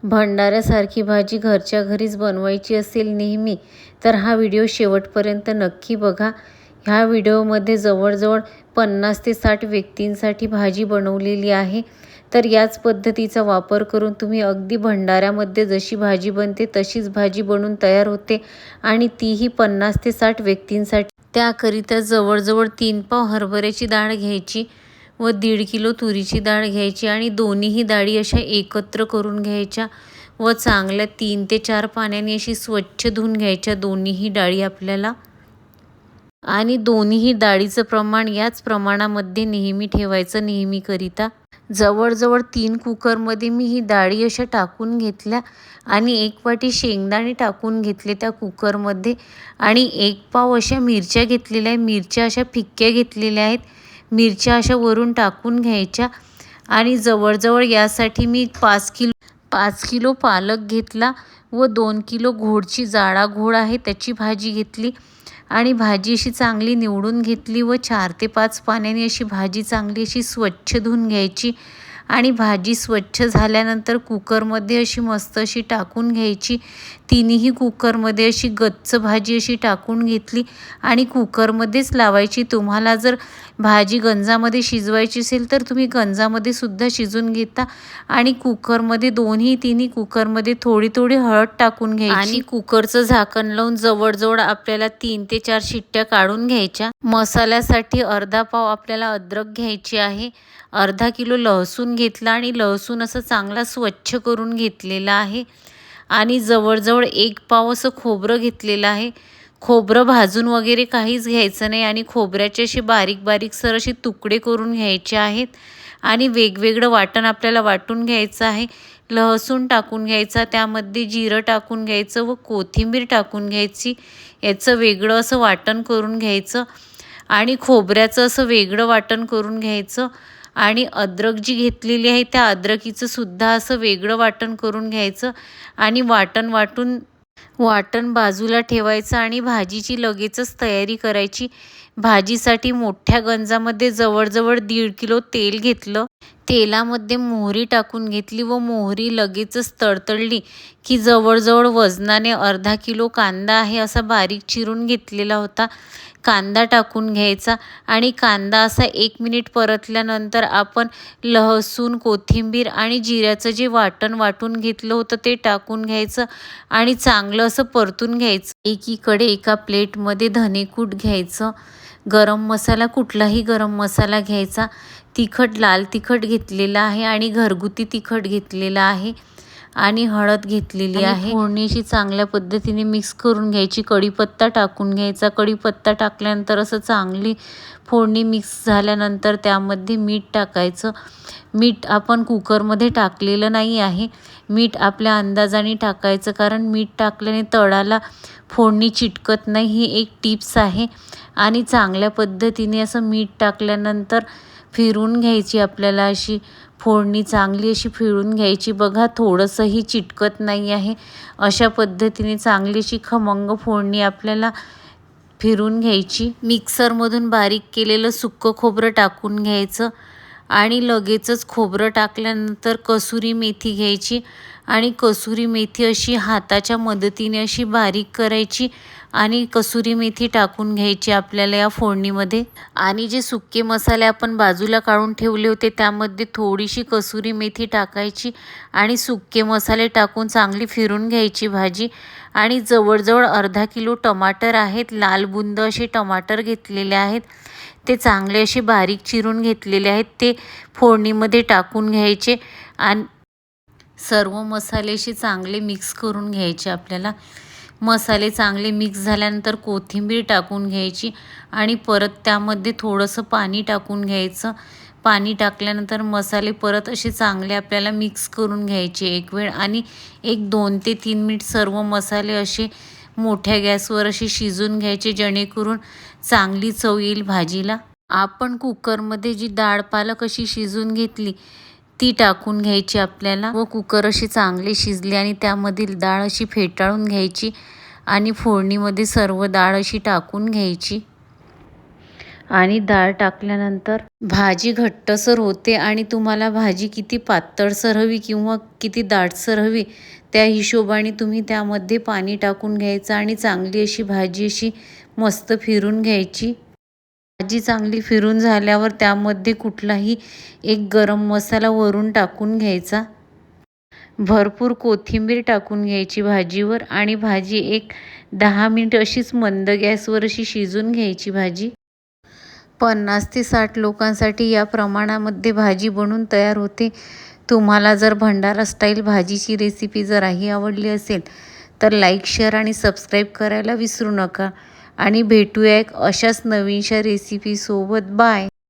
भंडाऱ्यासारखी भाजी घरच्या घरीच बनवायची असेल नेहमी, तर हा व्हिडिओ शेवटपर्यंत नक्की बघा. ह्या व्हिडिओमध्ये जवळजवळ 50 ते 60 व्यक्तींसाठी भाजी बनवलेली आहे. तर याच पद्धतीचा वापर करून तुम्ही अगदी भंडाऱ्यामध्ये जशी भाजी बनते तशीच भाजी बनवून तयार होते आणि तीही 50 ते 60 व्यक्तींसाठी. त्याकरिता जवळजवळ 3 पाव हरभऱ्याची डाळ घ्यायची व 1.5 किलो तुरीची डाळ घ्यायची आणि दोन्हीही डाळी अशा एकत्र करून घ्यायच्या व चांगल्या 3 ते 4 पाण्याने अशी स्वच्छ धुवून घ्यायच्या दोन्हीही डाळी आपल्याला. आणि दोन्हीही डाळीचं प्रमाण याच प्रमाणामध्ये नेहमी ठेवायचं नेहमीकरिता. जवळजवळ 3 कुकरमध्ये मी ही डाळी अशा टाकून घेतल्या आणि 1 वाटी शेंगदाणे टाकून घेतले त्या कुकरमध्ये आणि 1 पाव अशा मिरच्या घेतलेल्या आहे. मिरच्या अशा फिक्क्या घेतलेल्या आहेत. मिरच्या अशा वरून टाकून घ्यायच्या आणि जवळजवळ यासाठी मी 5 किलो पालक घेतला व 2 किलो घोडची जाडा घोड आहे त्याची भाजी घेतली आणि भाजी अशी चांगली निवडून घेतली व 4 ते 5 पाण्याने अशी भाजी चांगली अशी स्वच्छ धुवून घ्यायची आणि भाजी स्वच्छ झाल्यानंतर कुकरमध्ये अशी मस्त अशी टाकून घ्यायची. तिन्ही कुकरमध्ये अशी गच्च भाजी अशी टाकून घेतली आणि कुकरमध्येच लावायची. तुम्हाला जर भाजी गंजामध्ये शिजवायची असेल तर तुम्ही गंजामध्ये सुद्धा शिजून घेता आणि कुकरमध्ये तिन्ही कुकरमध्ये थोडी थोडी हळद टाकून घ्यायची आणि कुकरचं झाकण लावून जवळजवळ आपल्याला 3 ते 4 शिट्ट्या काढून घ्यायच्या. मसाल्यासाठी अर्धा पाव आपल्याला अद्रक घ्यायची आहे. अर्धा किलो लसूण घेतला आणि लसूण असं चांगला स्वच्छ करून घेतलेला आहे आणि जवळजवळ 1 पाव असं खोबरं घेतलेलं आहे. खोबरं भाजून वगैरे काहीच घ्यायचं नाही आणि खोबऱ्याचे असे बारीक बारीकसर असे तुकडे करून घ्यायचे आहेत आणि वेगवेगळं वाटण आपल्याला वाटून घ्यायचं आहे. लसूण टाकून घ्यायचा, त्यामध्ये जिरं टाकून घ्यायचं व कोथिंबीर टाकून घ्यायची. याचं वेगळं असं वाटण करून घ्यायचं आणि खोबऱ्याचं असं वेगळं वाटण करून घ्यायचं आणि अद्रक जी घेतलेली आहे त्या अद्रकीचं सुद्धा असं वेगळं वाटण करून घ्यायचं आणि वाटण बाजूला ठेवायचं आणि भाजीची लगेचच तयारी करायची. भाजीसाठी मोठ्या गंजामध्ये जवळजवळ 1.5 किलो तेल घेतलं. तेलामध्ये मोहरी टाकून घेतली व मोहरी लगेचच तडतडली की जवळजवळ वजनाने अर्धा किलो कांदा आहे असा बारीक चिरून घेतलेला होता. कांदा टाकून घ्यायचा आणि कांदा असा 1 मिनिट परतल्यानंतर आपण लसूण, कोथिंबीर आणि जिऱ्याचं जे वाटण वाटून घेतलं होतं ते टाकून घ्यायचं आणि चांगलं असं परतून घ्यायचं. एकीकडे एका प्लेटमध्ये धनेकूट घ्यायचं, गरम मसाला कुठलाही गरम मसाला घ्यायचा, लाल तिखट घेतलेला आहे आणि घरगुती तिखट घेतलेला आहे आणि हळद घेतलेली आहे. फोडणीशी चांगल्या पद्धतीने मिक्स करून घ्यायची. कढीपत्ता टाकून घ्यायचा. कढीपत्ता टाकल्यानंतर असं चांगली फोडणी मिक्स झाल्यानंतर त्यामध्ये मीठ टाकायचं. मीठ आपण कुकरमध्ये टाकलेलं नाही आहे. मीठ आपल्या अंदाजाने टाकायचं कारण मीठ टाकल्याने तळाला फोडणी चिटकत नाही, ही एक टिप्स आहे. आणि चांगल्या पद्धतीने असं मीठ टाकल्यानंतर फिरून घ्यायची आपल्याला अशी फोडणी चांगली अशी फिरून घ्यायची. बघा थोडंसंही चिटकत नाही आहे. अशा पद्धतीने चांगली अशी खमंग फोडणी आपल्याला फिरून घ्यायची. मिक्सरमधून बारीक केलेलं सुक्कं खोबरं टाकून घ्यायचं आणि लगेचच खोबरं टाकल्यानंतर कसुरी मेथी घ्यायची आणि कसुरी मेथी अशी हाताच्या मदतीने अशी बारीक करायची आणि कसुरी मेथी टाकून घ्यायची आपल्याला या फोडणीमध्ये. आणि जे सुके मसाले आपण बाजूला काढून ठेवले होते त्यामध्ये थोडीशी कसुरी मेथी टाकायची आणि सुके मसाले टाकून चांगली फिरून घ्यायची भाजी. आणि जवळजवळ अर्धा किलो टमाटर आहेत, लाल बुंद असे टमाटर घेतलेले आहेत, ते चांगले असे बारीक चिरून घेतलेले आहेत, ते फोडणीमध्ये टाकून घ्यायचे आणि सर्व मसाल्याशी चांगले मिक्स करून घ्यायचे आपल्याला. मसाले चांगले मिक्स झाल्यानंतर कोथिंबीर टाकून घ्यायची आणि परत त्यामध्ये थोडंसं पाणी टाकून घ्यायचं. पाणी टाकल्यानंतर मसाले परत असे चांगले आपल्याला मिक्स करून घ्यायचे एक वेळ आणि 2 ते 3 मिनिट सर्व मसाले असे मोठ्या गॅसवर असे शिजून घ्यायचे जेणेकरून चांगली चव येईल भाजीला. आपण कुकरमध्ये जी डाळ पालक अशी शिजून घेतली ती टाकून घ्यायची आपल्याला व कुकर अशी चांगली शिजली आणि त्यामधील डाळ अशी फेटाळून घ्यायची आणि फोडणीमध्ये सर्व डाळ अशी टाकून घ्यायची आणि डाळ टाकल्यानंतर भाजी घट्टसर होते आणि तुम्हाला भाजी किती पातळसर हवी किंवा किती दाटसर हवी त्या हिशोबाने तुम्ही त्यामध्ये पाणी टाकून घ्यायचं आणि चांगली अशी भाजी अशी मस्त फिरून घ्यायची। भाजी चांगली फिरून झाल्यावर त्यामध्ये कुठलाही एक गरम मसाला वरून टाकून घ्यायचा। भरपूर कोथिंबीर टाकून घ्यायची भाजीवर आणि भाजी एक 10 मिनिट अशीच मंद गॅसवर अशी शिजून घ्यायची भाजी। 50 ते 60 लोकांसाठी या प्रमाणामध्ये भाजी बनून तयार होते। तुम्हाला जर भंडारा स्टाईल भाजीची रेसिपी जर ही आवडली असेल तर लाईक, शेअर आणि सबस्क्राईब करायला विसरू नका आणि भेटूया एक अशाच नवीनशा रेसिपीसोबत। बाय।